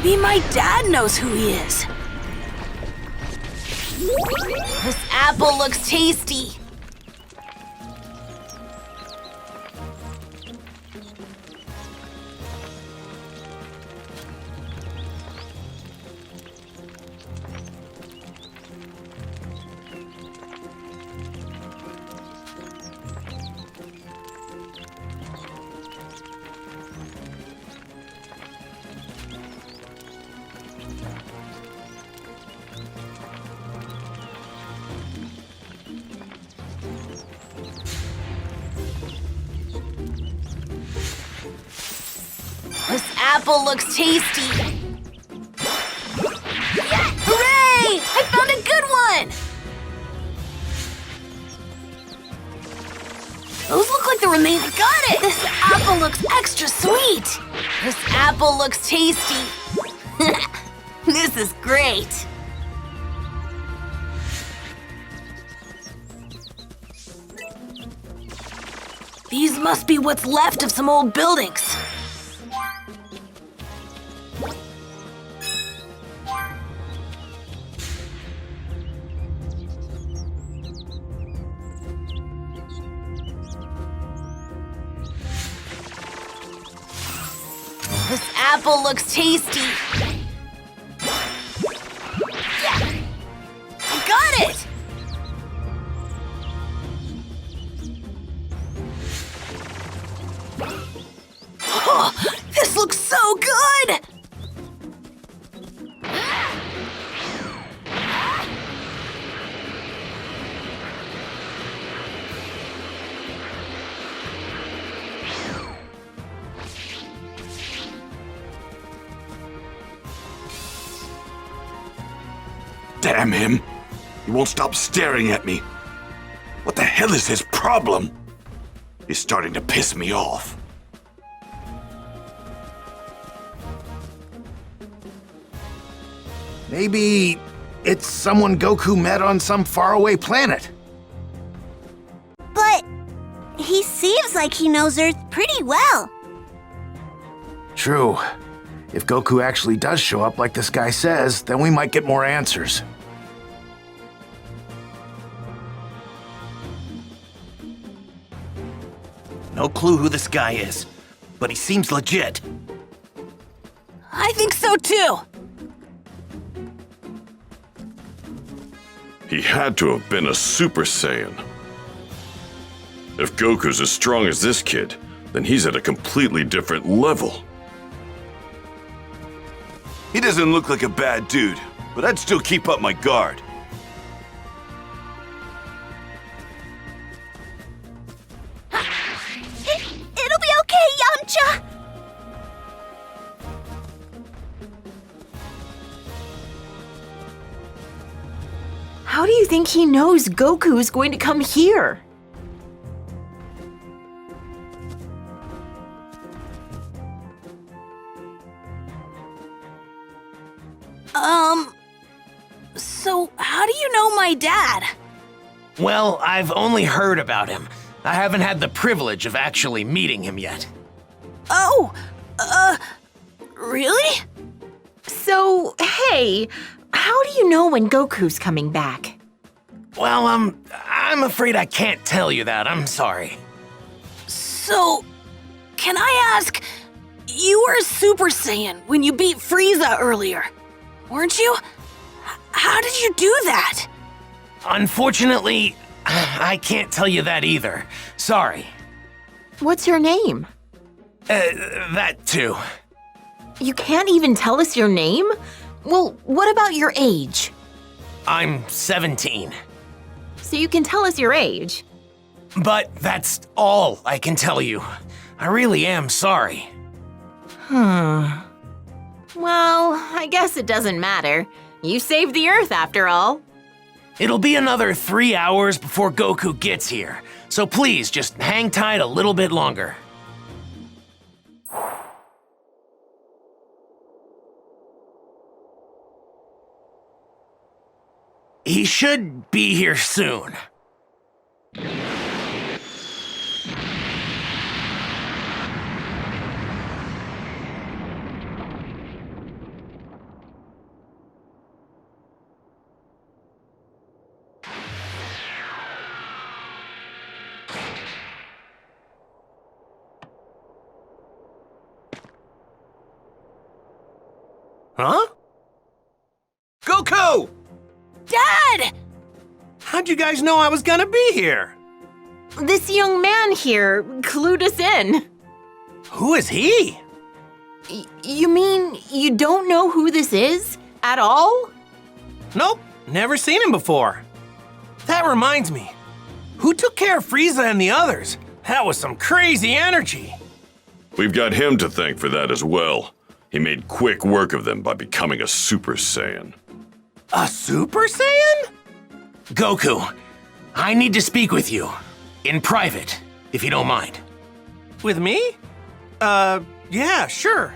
Maybe my dad knows who he is. This apple looks tasty. This apple looks tasty. Yeah! Hooray! I found a good one! Those look like the remains. Got it! This apple looks extra sweet. This apple looks tasty. This is great. These must be what's left of some old buildings. This apple looks tasty. Yeah! I got it! Oh, this looks so good! Damn him! He won't stop staring at me. What the hell is his problem? He's starting to piss me off. Maybe it's someone Goku met on some faraway planet. But he seems like he knows Earth pretty well. True. If Goku actually does show up like this guy says, then we might get more answers. No clue who this guy is, but he seems legit. I think so too. He had to have been a Super Saiyan. If Goku's as strong as this kid, then he's at a completely different level. He doesn't look like a bad dude, but I'd still keep up my guard. It'll be okay, Yamcha! How do you think he knows Goku is going to come here? So how do you know my dad? Well, I've only heard about him. I haven't had the privilege of actually meeting him yet. Oh, really? So, hey, how do you know when Goku's coming back? Well, I'm afraid I can't tell you that. I'm sorry. So, can I ask, you were a Super Saiyan when you beat Frieza earlier, weren't you? How did you do that? Unfortunately, I can't tell you that either. Sorry. What's your name? That too. You can't even tell us your name? Well, what about your age? I'm 17. So you can tell us your age. But that's all I can tell you. I really am sorry. Well, I guess it doesn't matter. You saved the Earth after all. It'll be another 3 hours before Goku gets here, so please just hang tight a little bit longer. He should be here soon. Huh? Goku! Dad! How'd you guys know I was gonna be here? This young man here clued us in. Who is he? You mean you don't know who this is? At all? Nope, never seen him before. That reminds me. Who took care of Frieza and the others? That was some crazy energy. We've got him to thank for that as well. He made quick work of them by becoming a Super Saiyan. A Super Saiyan? Goku, I need to speak with you. In private, if you don't mind. With me? Yeah, sure.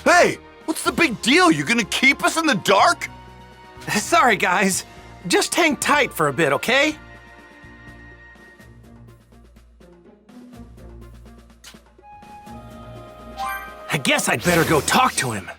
Hey, what's the big deal? You gonna keep us in the dark? Sorry, guys. Just hang tight for a bit, okay? I guess I'd better go talk to him.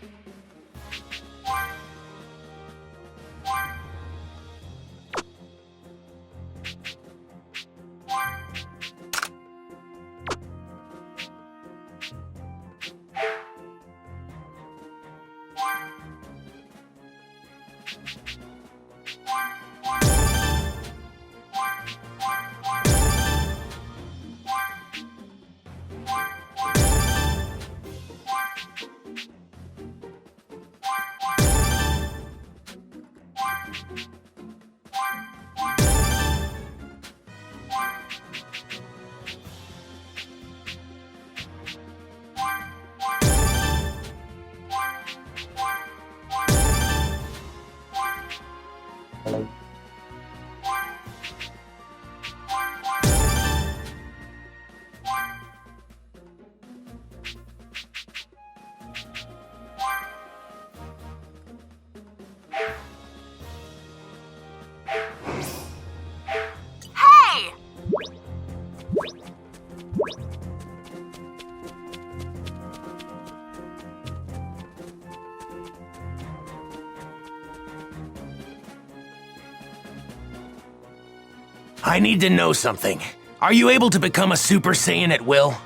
I need to know something. Are you able to become a Super Saiyan at will?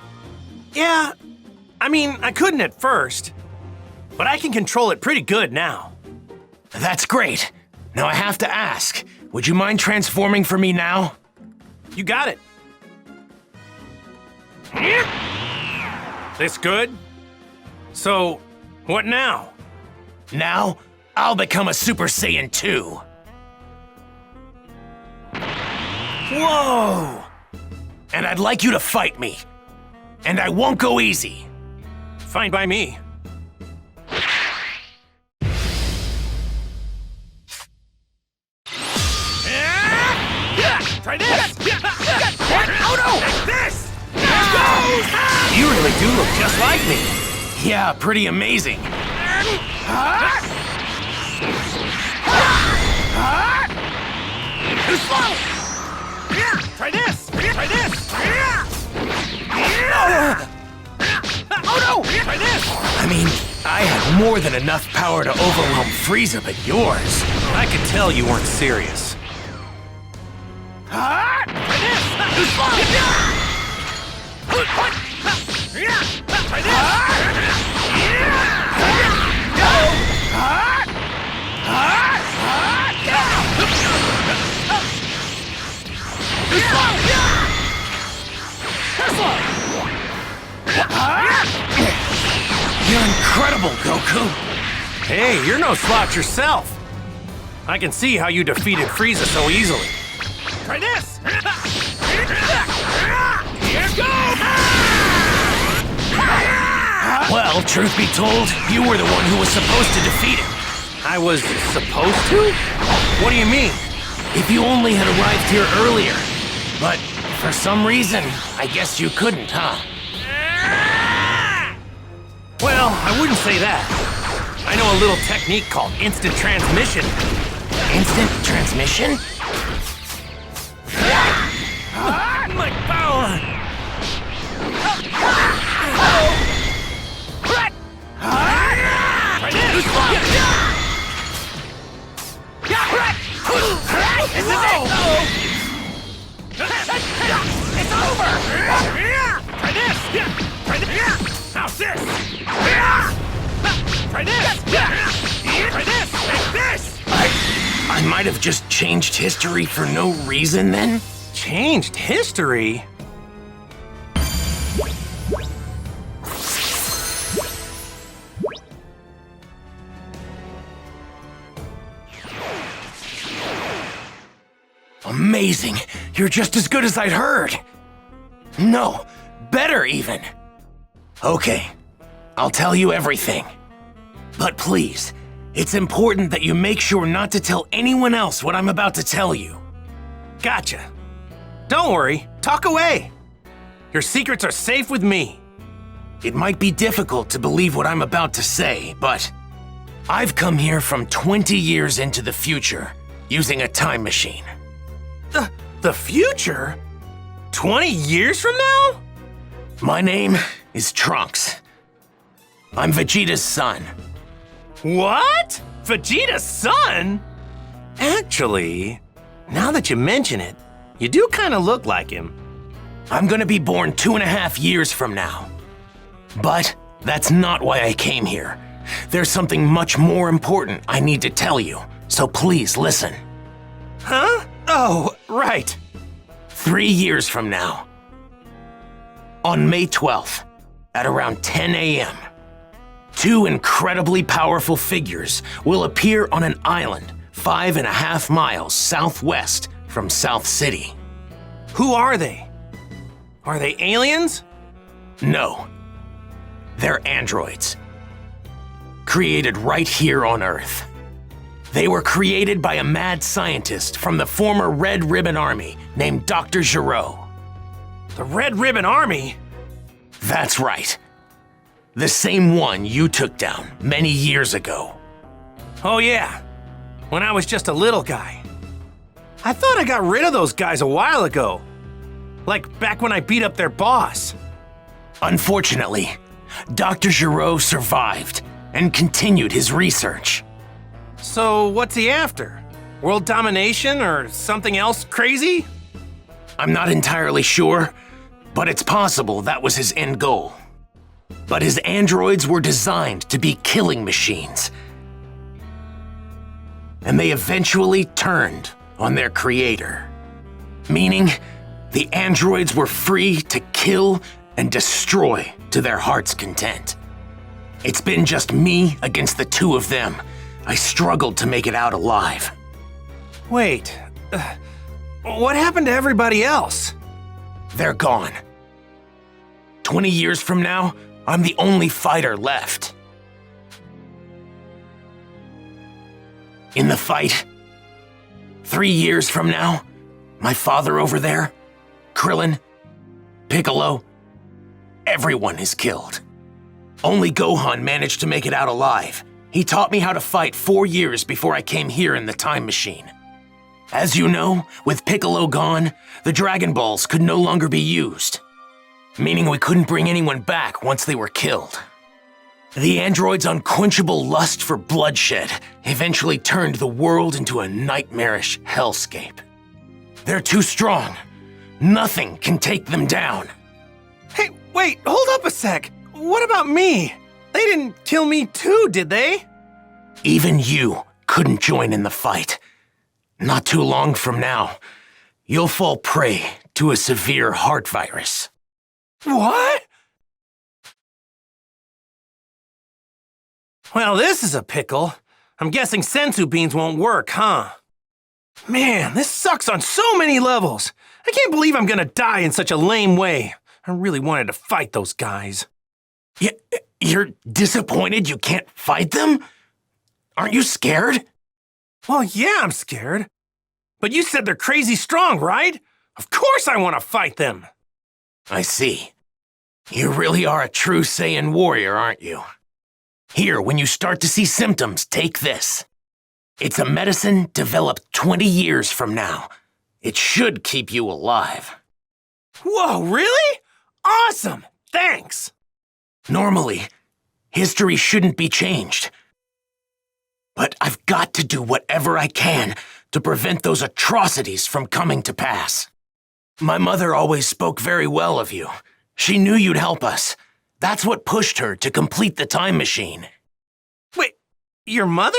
Yeah, I mean, I couldn't at first, but I can control it pretty good now. That's great. Now I have to ask, would you mind transforming for me now? You got it. This good? So, what now? Now, I'll become a Super Saiyan 2. Whoa! And I'd like you to fight me. And I won't go easy. Fine by me. Try this! Oh no! This! You really do look just like me. Yeah, pretty amazing. Too slow! Try this! Try this! Oh no! Try this! I mean, I had more than enough power to overwhelm Frieza, but yours... I could tell you weren't serious. Try this! Too slow! Try this! You're incredible, Goku! Hey, you're no slouch yourself! I can see how you defeated Frieza so easily. Try this! Here goes! Well, truth be told, you were the one who was supposed to defeat him. I was supposed to? What do you mean? If you only had arrived here earlier. But for some reason, I guess you couldn't, huh? Well, I wouldn't say that. I know a little technique called instant transmission. Instant transmission? My power! Try this! This is it! It's over! Try this! Try this! How's this? Try this! Try this! Like this! I might have just changed history for no reason then? Changed history? Amazing! You're just as good as I'd heard! No, better even! Okay, I'll tell you everything. But please, it's important that you make sure not to tell anyone else what I'm about to tell you. Gotcha. Don't worry, talk away. Your secrets are safe with me. It might be difficult to believe what I'm about to say, but I've come here from 20 years into the future using a time machine. The future? 20 years from now? My name is Trunks. I'm Vegeta's son. What? Vegeta's son? Actually, now that you mention it, you do kind of look like him. I'm gonna be born 2.5 years from now. But that's not why I came here. There's something much more important I need to tell you, so please listen. Huh? Oh, right. 3 years from now, on May 12th, at around 10 a.m., 2 incredibly powerful figures will appear on an island 5.5 miles southwest from South City. Who are they? Are they aliens? No. They're androids. Created right here on Earth. They were created by a mad scientist from the former Red Ribbon Army named Dr. Giraud. The Red Ribbon Army? That's right. The same one you took down many years ago. Oh yeah, when I was just a little guy. I thought I got rid of those guys a while ago. Like back when I beat up their boss. Unfortunately, Dr. Giraud survived and continued his research. So what's he after? World domination or something else crazy? I'm not entirely sure, but it's possible that was his end goal. But his androids were designed to be killing machines. And they eventually turned on their creator. Meaning, the androids were free to kill and destroy to their heart's content. It's been just me against the 2 of them. I struggled to make it out alive. Wait, what happened to everybody else? They're gone. 20 years from now, I'm the only fighter left. In the fight, 3 years from now, my father over there, Krillin, Piccolo, everyone is killed. Only Gohan managed to make it out alive. He taught me how to fight 4 years before I came here in the time machine. As you know, with Piccolo gone, the Dragon Balls could no longer be used, meaning we couldn't bring anyone back once they were killed. The android's unquenchable lust for bloodshed eventually turned the world into a nightmarish hellscape. They're too strong. Nothing can take them down. Hey, wait, hold up a sec. What about me? They didn't kill me too, did they? Even you couldn't join in the fight. Not too long from now, you'll fall prey to a severe heart virus. What? Well, this is a pickle. I'm guessing senzu beans won't work, huh? Man, this sucks on so many levels. I can't believe I'm gonna die in such a lame way. I really wanted to fight those guys. You're disappointed you can't fight them? Aren't you scared? Well, yeah, I'm scared. But you said they're crazy strong, right? Of course I want to fight them. I see. You really are a true Saiyan warrior, aren't you? Here, when you start to see symptoms, take this. It's a medicine developed 20 years from now. It should keep you alive. Whoa, really? Awesome! Thanks! Normally, history shouldn't be changed. But I've got to do whatever I can to prevent those atrocities from coming to pass. My mother always spoke very well of you. She knew you'd help us. That's what pushed her to complete the time machine. Your mother?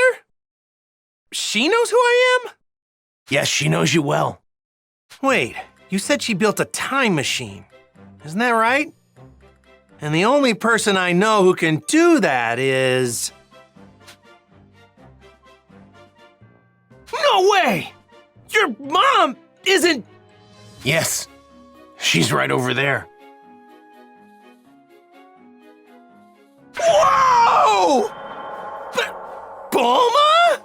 She knows who I am? Yes, she knows you well. Wait, you said she built a time machine. Isn't that right? And the only person I know who can do that is... No way! Your mom isn't... Yes, she's right over there. Whoa! Bulma?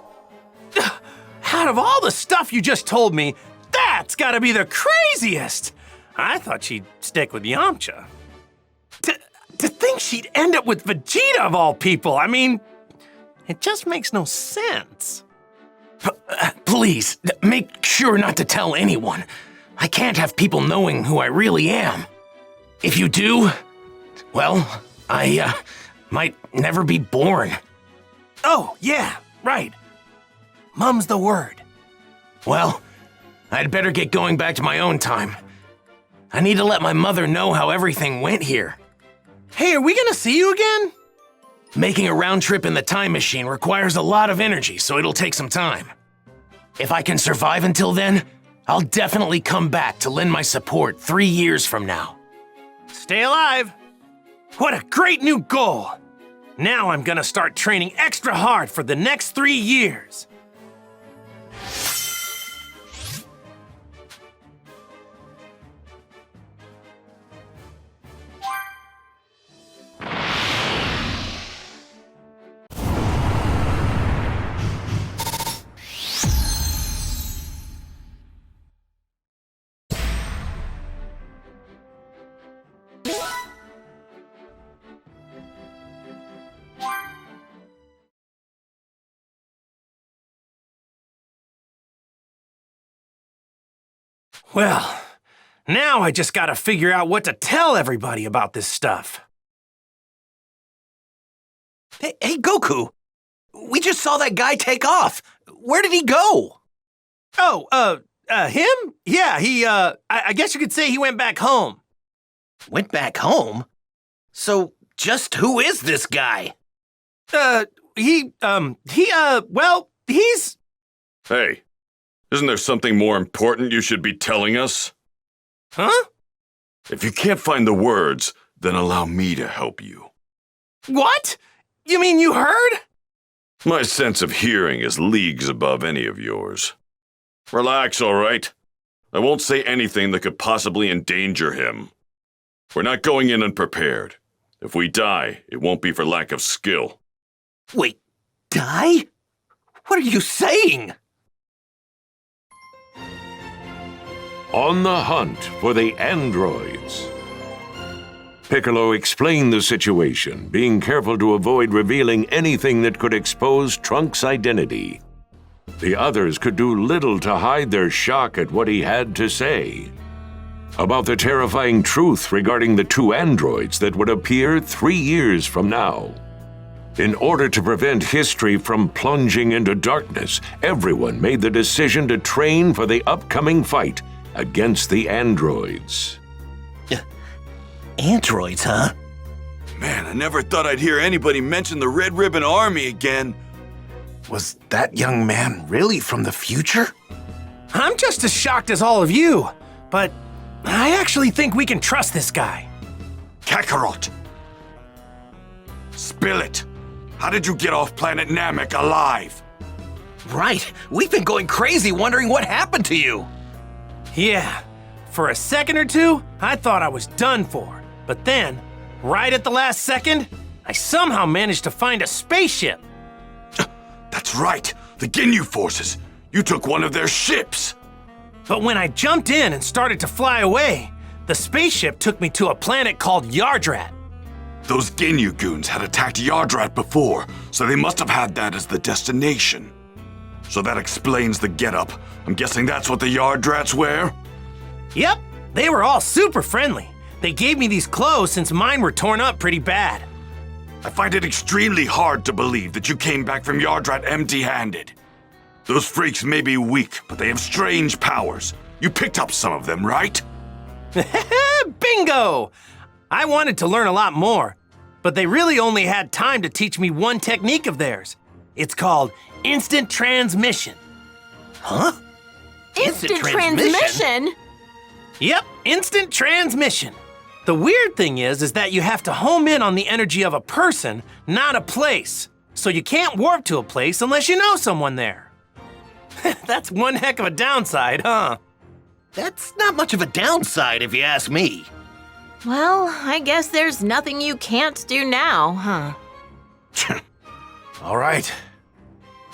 Out of all the stuff you just told me, that's gotta be the craziest! I thought she'd stick with Yamcha. To think she'd end up with Vegeta of all people, I mean, it just makes no sense. Please, make sure not to tell anyone. I can't have people knowing who I really am. If you do, well, I, might never be born. Oh, yeah, right. Mum's the word. Well, I'd better get going back to my own time. I need to let my mother know how everything went here. Hey, are we gonna see you again? Making a round trip in the time machine requires a lot of energy, so it'll take some time. If I can survive until then, I'll definitely come back to lend my support 3 years from now. Stay alive. What a great new goal. Now I'm gonna start training extra hard for the next 3 years. Well, now I just gotta figure out what to tell everybody about this stuff. Hey, Goku! We just saw that guy take off. Where did he go? Oh, him? Yeah, I guess you could say he went back home. Went back home? So, just who is this guy? Well, he's... Hey, isn't there something more important you should be telling us? Huh? If you can't find the words, then allow me to help you. What? You mean you heard? My sense of hearing is leagues above any of yours. Relax, all right? I won't say anything that could possibly endanger him. We're not going in unprepared. If we die, it won't be for lack of skill. Wait, die? What are you saying? On the hunt for the androids. Piccolo explained the situation, being careful to avoid revealing anything that could expose Trunks' identity. The others could do little to hide their shock at what he had to say about the terrifying truth regarding the 2 androids that would appear 3 years from now. In order to prevent history from plunging into darkness, everyone made the decision to train for the upcoming fight against the androids. Androids, huh? Man, I never thought I'd hear anybody mention the Red Ribbon Army again. Was that young man really from the future? I'm just as shocked as all of you, but I actually think we can trust this guy. Kakarot! Spill it! How did you get off planet Namek alive? Right, we've been going crazy wondering what happened to you. Yeah, for a second or two, I thought I was done for. But then, right at the last second, I somehow managed to find a spaceship. That's right, the Ginyu forces. You took one of their ships. But when I jumped in and started to fly away, the spaceship took me to a planet called Yardrat. Those Ginyu goons had attacked Yardrat before, so they must have had that as the destination. So that explains the getup. I'm guessing that's what the Yardrats wear? Yep, they were all super friendly. They gave me these clothes since mine were torn up pretty bad. I find it extremely hard to believe that you came back from Yardrat empty-handed. Those freaks may be weak, but they have strange powers. You picked up some of them, right? Bingo! I wanted to learn a lot more, but they really only had time to teach me one technique of theirs. It's called instant transmission. Huh? Instant transmission? Yep, instant transmission. The weird thing is that you have to home in on the energy of a person, not a place. So you can't warp to a place unless you know someone there. That's one heck of a downside, huh? That's not much of a downside if you ask me. Well, I guess there's nothing you can't do now, huh? All right.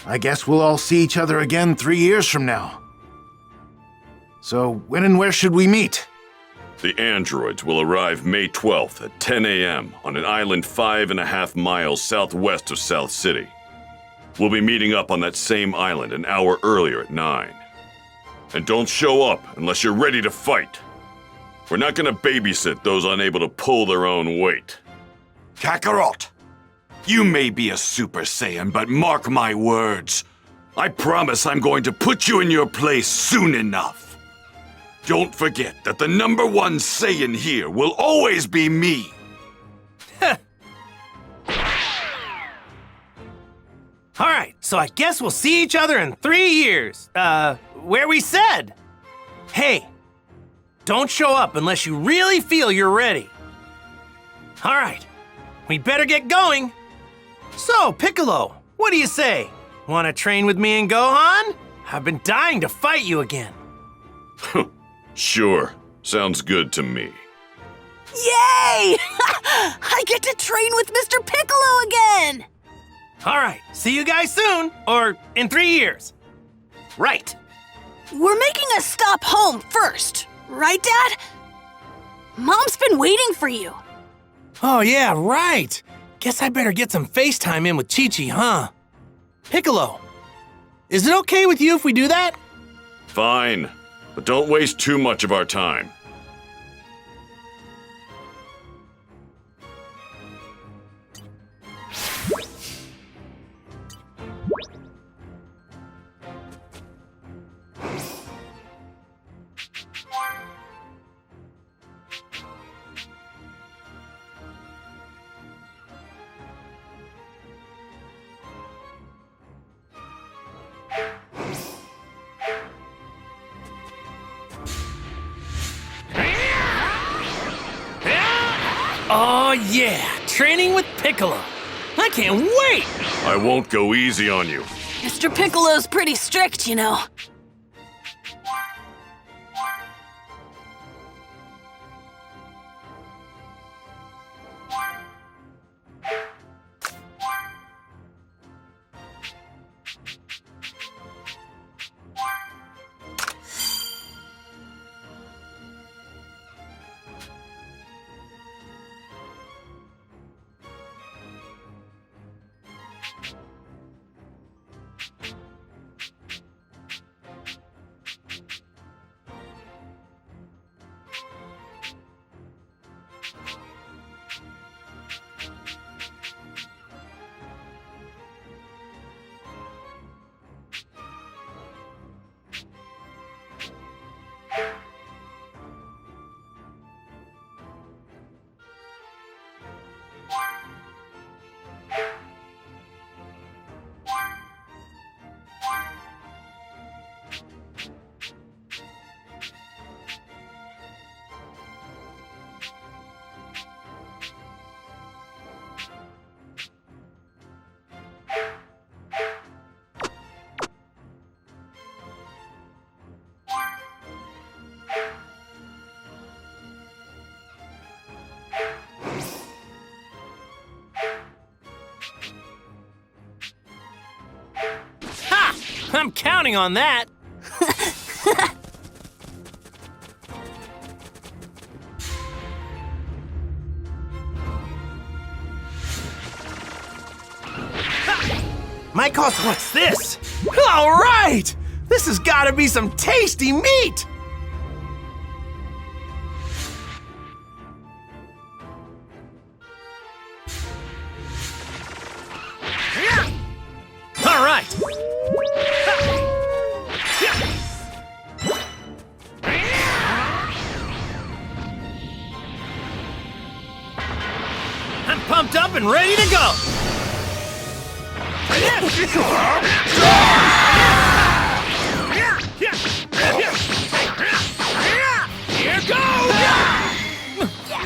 I guess we'll all see each other again 3 years from now. So, when and where should we meet? The androids will arrive May 12th at 10 a.m. on an island 5.5 miles southwest of South City. We'll be meeting up on that same island an hour earlier at 9. And don't show up unless you're ready to fight. We're not gonna babysit those unable to pull their own weight. Kakarot! You may be a Super Saiyan, but mark my words. I promise I'm going to put you in your place soon enough. Don't forget that the #1 Saiyan here will always be me. All right, so I guess we'll see each other in 3 years. Where we said. Hey, don't show up unless you really feel you're ready. All right, we better get going. So, Piccolo, what do you say? Want to train with me and Gohan? I've been dying to fight you again. Sure, sounds good to me. Yay! I get to train with Mr. Piccolo again! All right, see you guys soon, or in 3 years. Right. We're making a stop home first, right, Dad? Mom's been waiting for you. Oh, yeah, right. Guess I better get some FaceTime in with Chi-Chi, huh? Piccolo, is it okay with you if we do that? Fine, but don't waste too much of our time. Oh, yeah, training with Piccolo. I can't wait! I won't go easy on you. Mr. Piccolo's pretty strict, you know. I'm counting on that. My cost, what's this? All right! This has got to be some tasty meat! All right! I'm pumped up and ready to go! Here goes!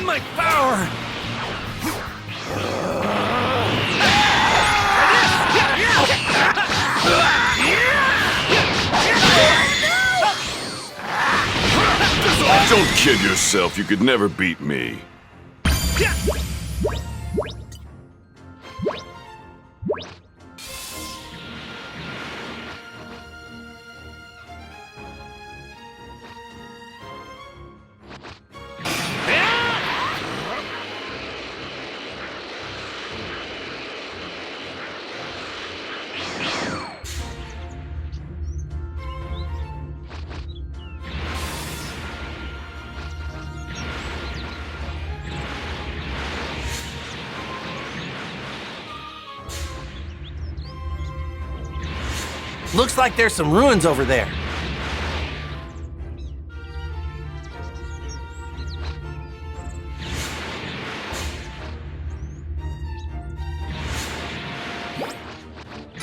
My power! Don't kid yourself, you could never beat me. Looks like there's some ruins over there.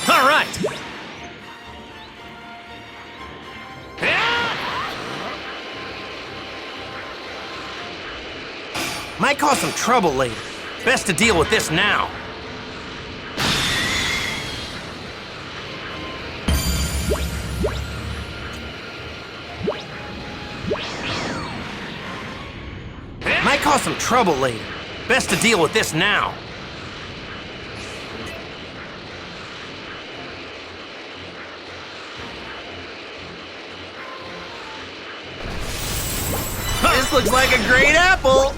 All right. Might cause some trouble later. Best to deal with this now. Might cause some trouble later. Best to deal with this now. This looks like a great apple!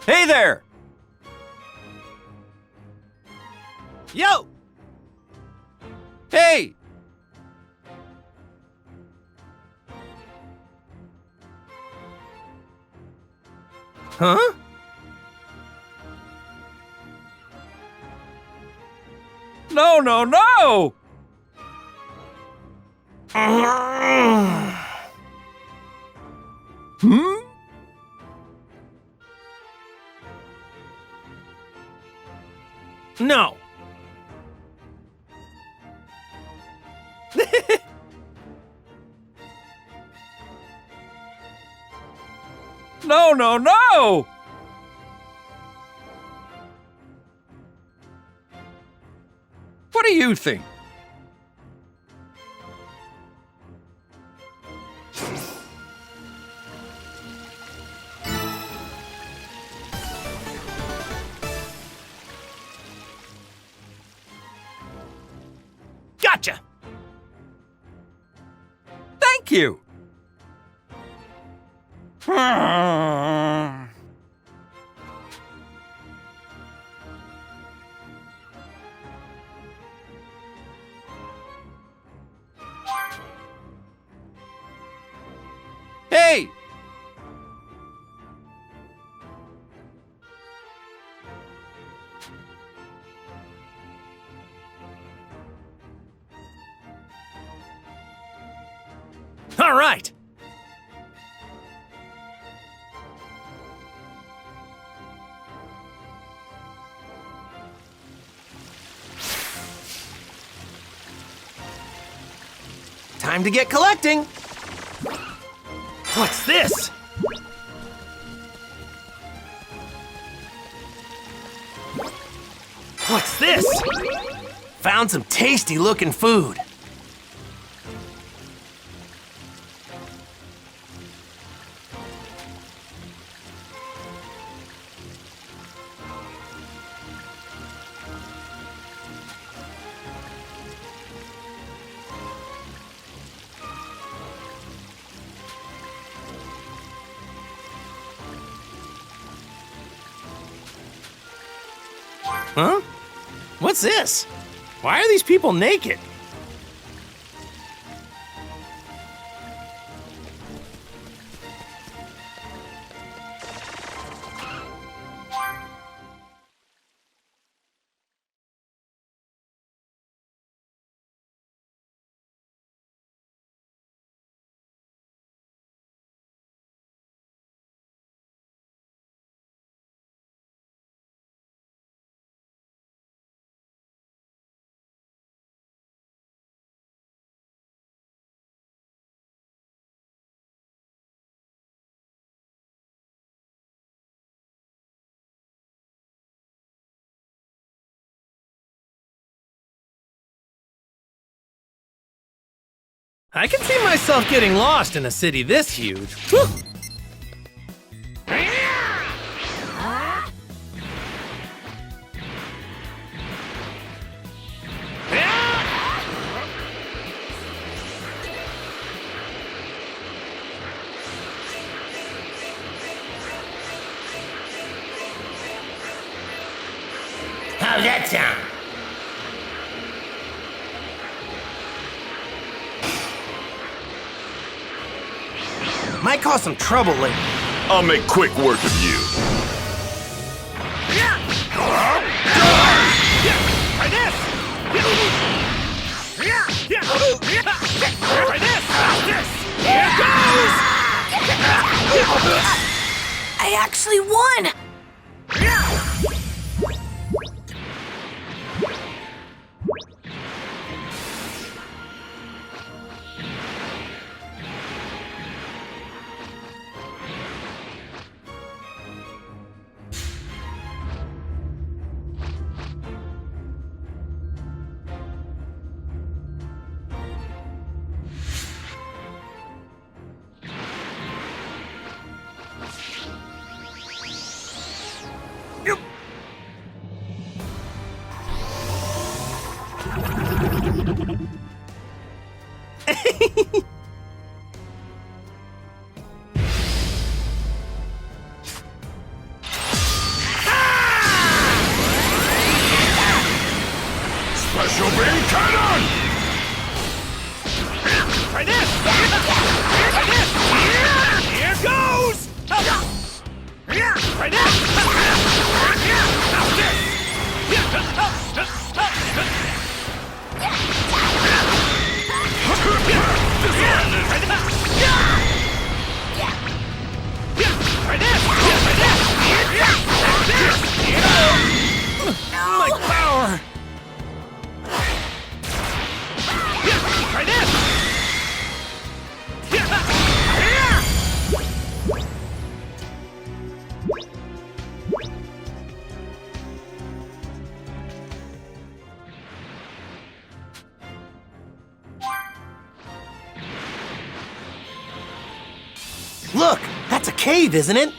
Hey there! Yo! Hey! Huh? No, no, no! Hmm? No. No, no, no! What do you think? Gotcha! Thank you! Hey! All right! Time to get collecting. What's this? What's this? Found some tasty looking food. Huh? What's this? Why are these people naked? I can see myself getting lost in a city this huge. Whew. How's that sound? Might cause some trouble later. I'll make quick work of you. Try this! Try this! Here goes! I actually won! Special beam cannon! Try this! Try this! Here goes! Try this! How's this? Try this! My power! Try this! Look, that's a cave, isn't it?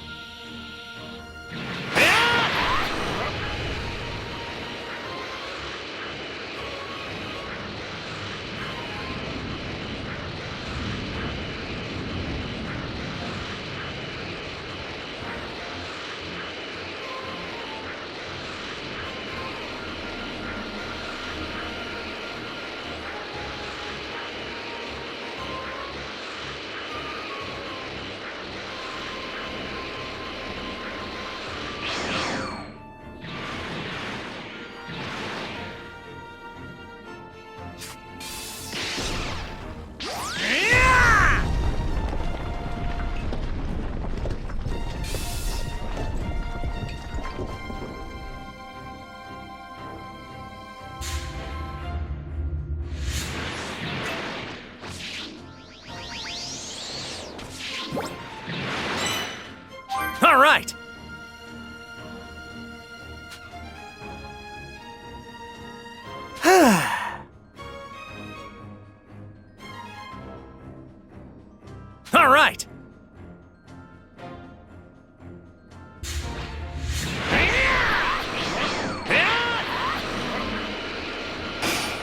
All right.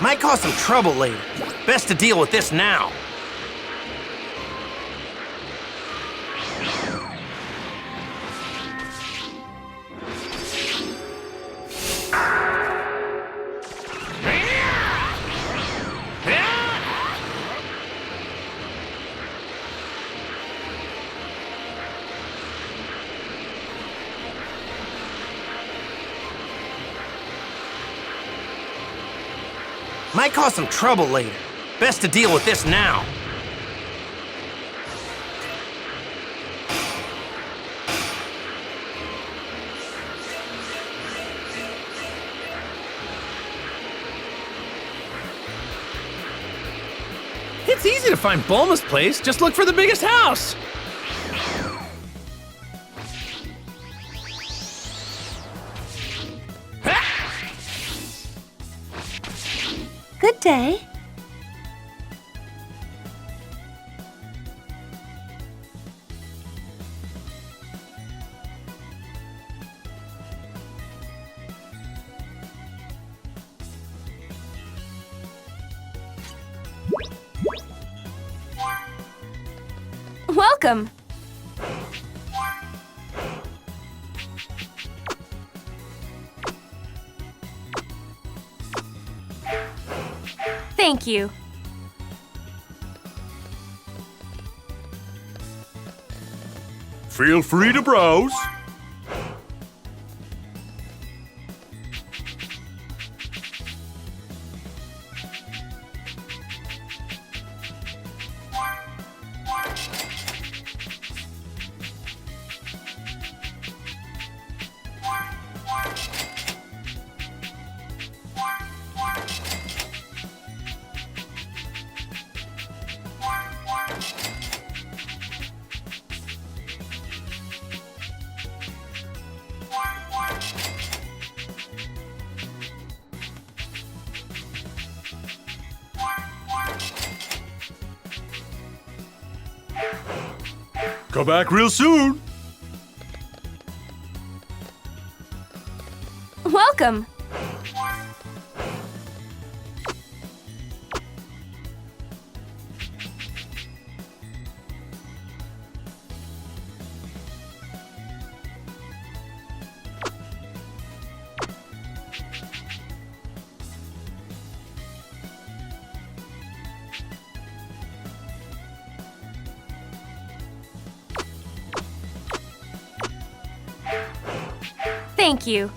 Might cause some trouble later. Best to deal with this now. Might cause some trouble later. Best to deal with this now. It's easy to find Bulma's place. Just look for the biggest house. Good day. Welcome. Thank you. Feel free to browse. Come back real soon. Welcome. Thank you.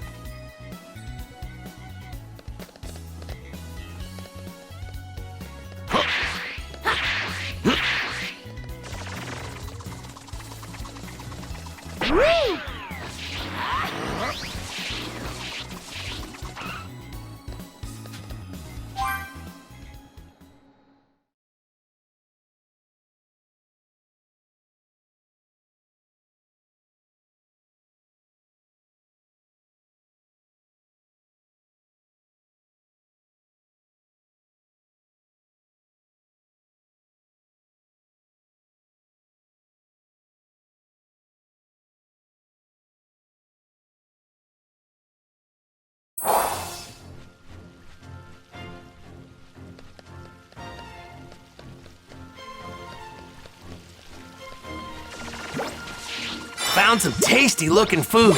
Found some tasty looking food.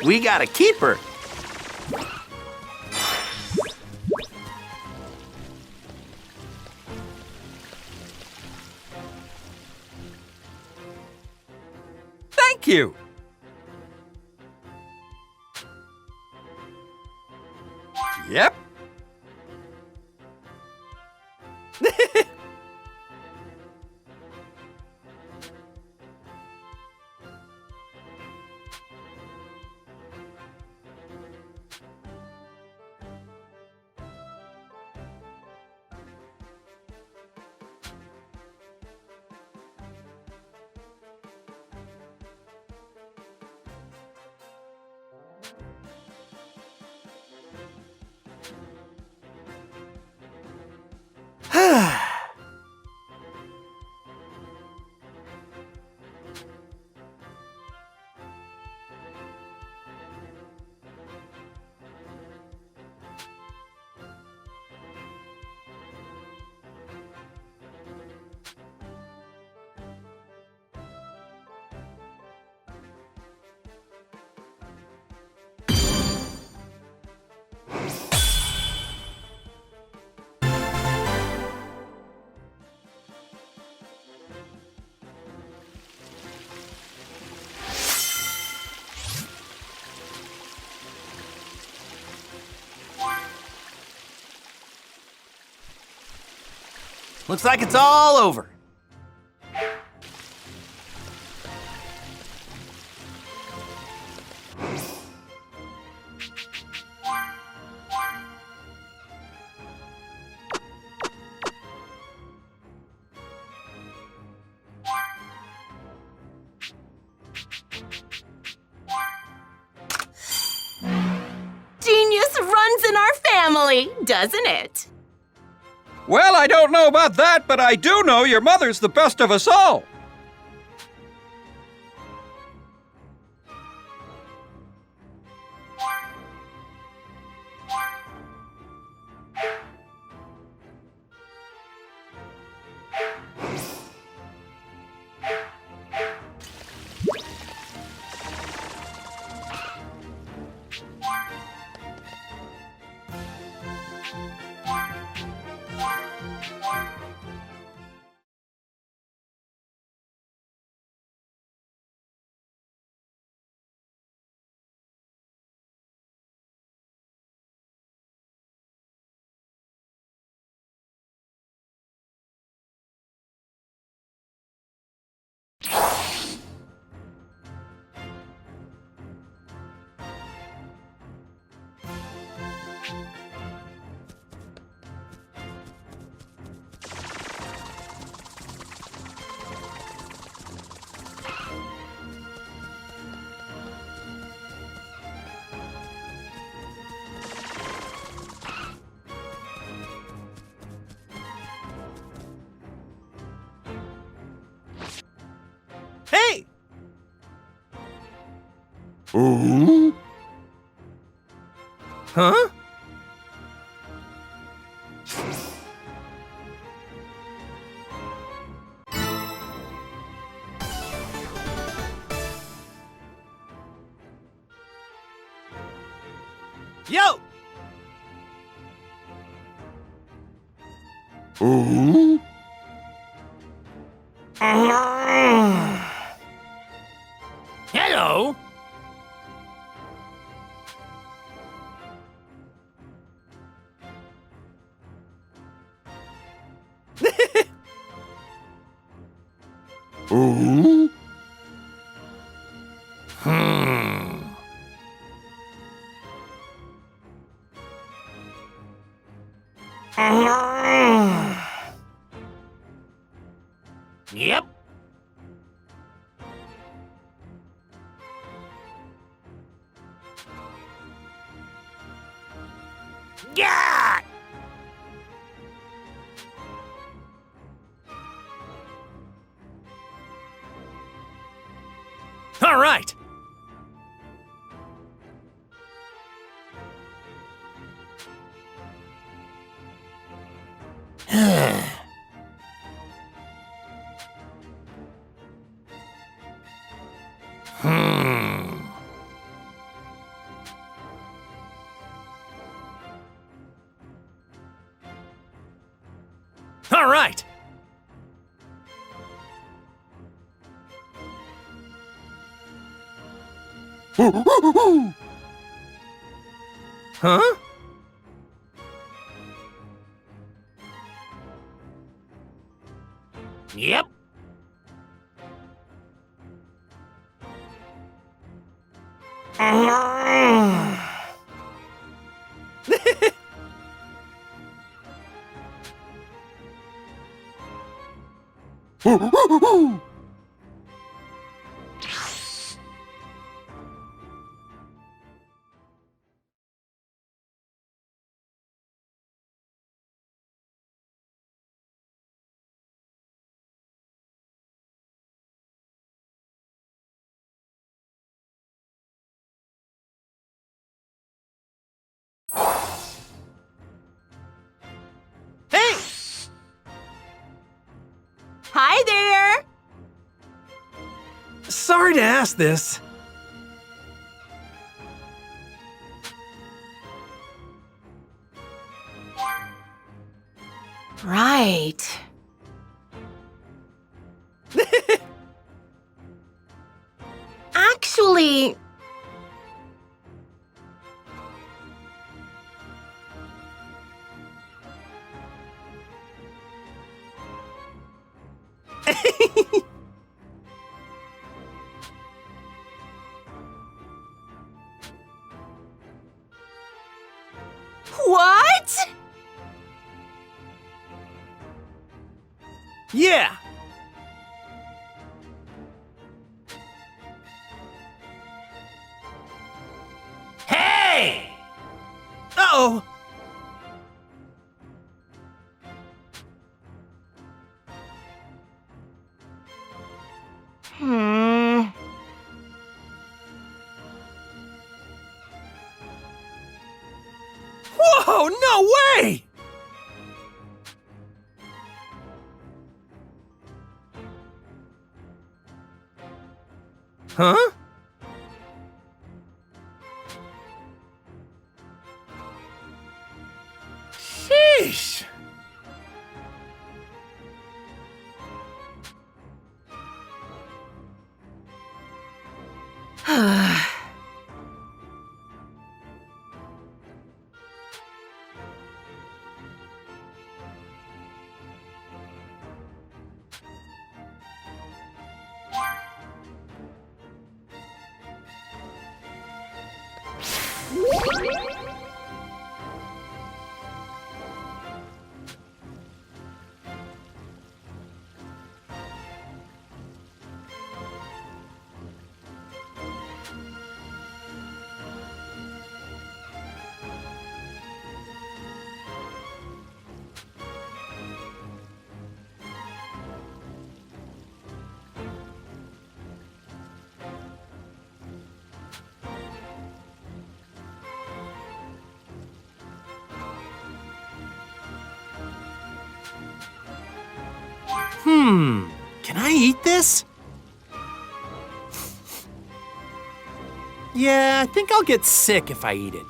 We got a keeper. Thank you. Yep. Looks like it's all over. Genius runs in our family, doesn't it? Well, I don't know about that, but I do know your mother's the best of us all. Hey! Ooh? Huh? Yo! Ooh? Hello! Ooh? Yep. Yeah! All right. All right. Huh? Yep. Hey! Hi there! Sorry to ask this. Right. Actually, What? Yeah. Hey! Uh-oh. Whoa, no way! Huh? Sheesh. Can I eat this? Yeah, I think I'll get sick if I eat it.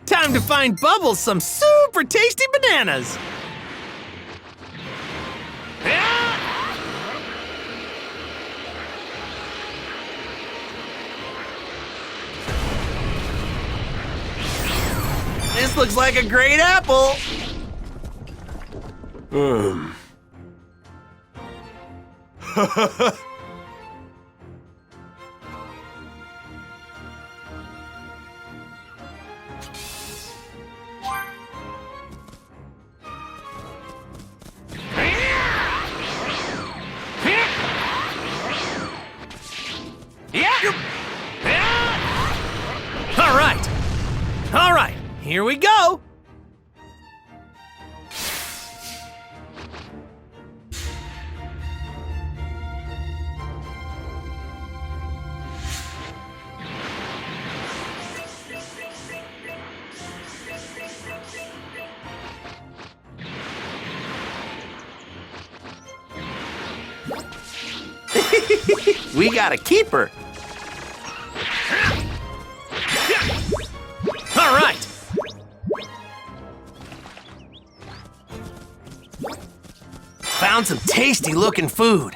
Time to find Bubbles some super tasty bananas. This looks like a great apple. All right, here we go. We got a keeper. All found some tasty-looking food.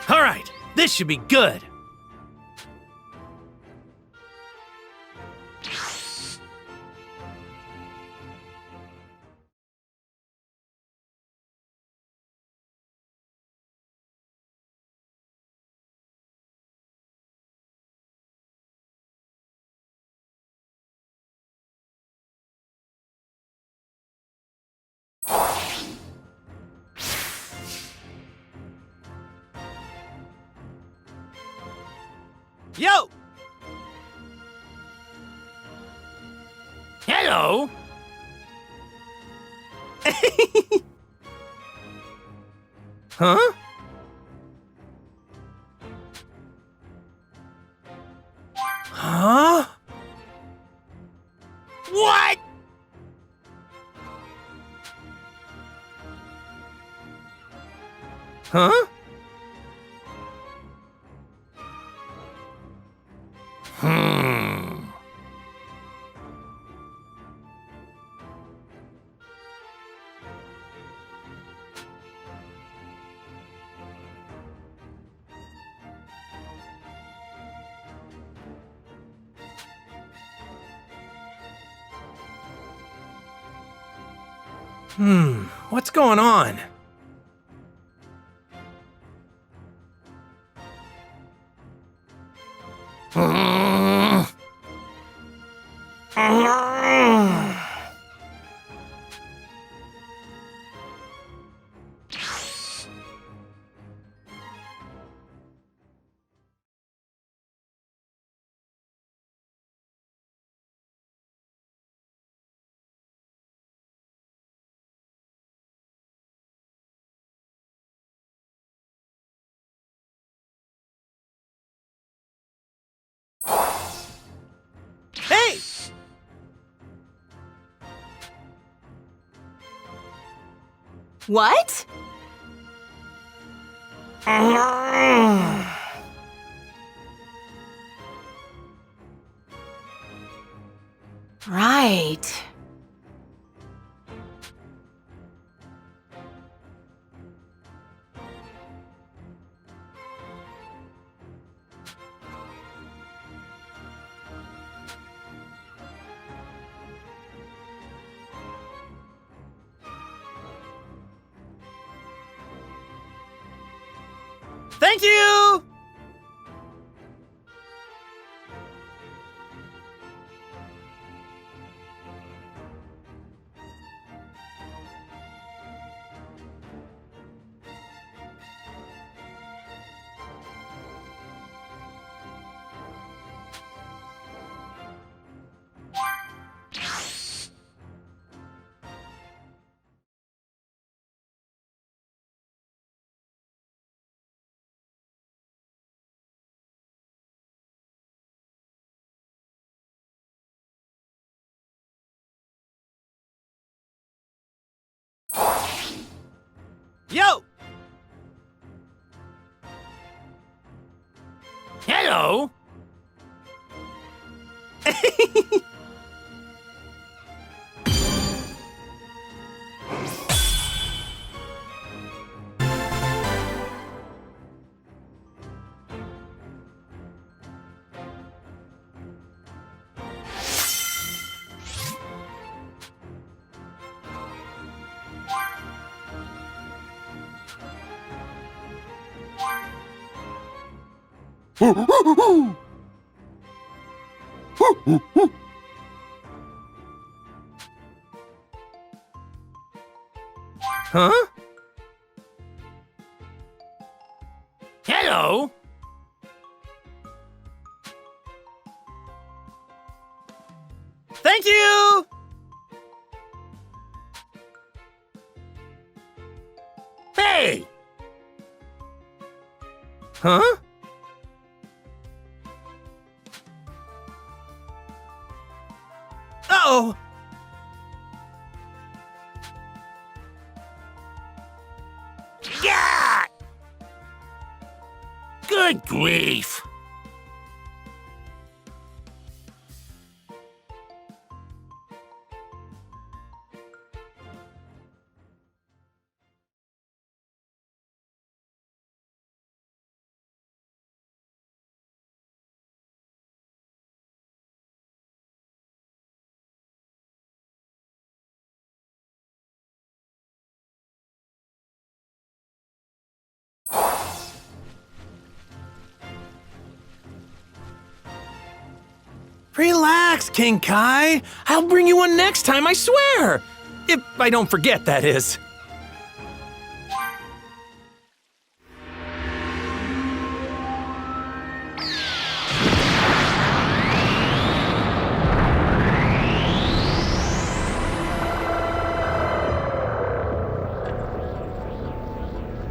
All right, this should be good. Yo! Hello! Huh? Huh? What? Huh? What's going on? Hey! What? Right. Thank you! Yo! Hello! Huh? Hello? Thank you! Hey! Huh? Uh-oh! Yeah! Good grief! Relax, King Kai. I'll bring you one next time, I swear. If I don't forget, that is.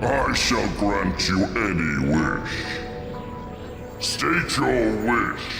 I shall grant you any wish. State your wish.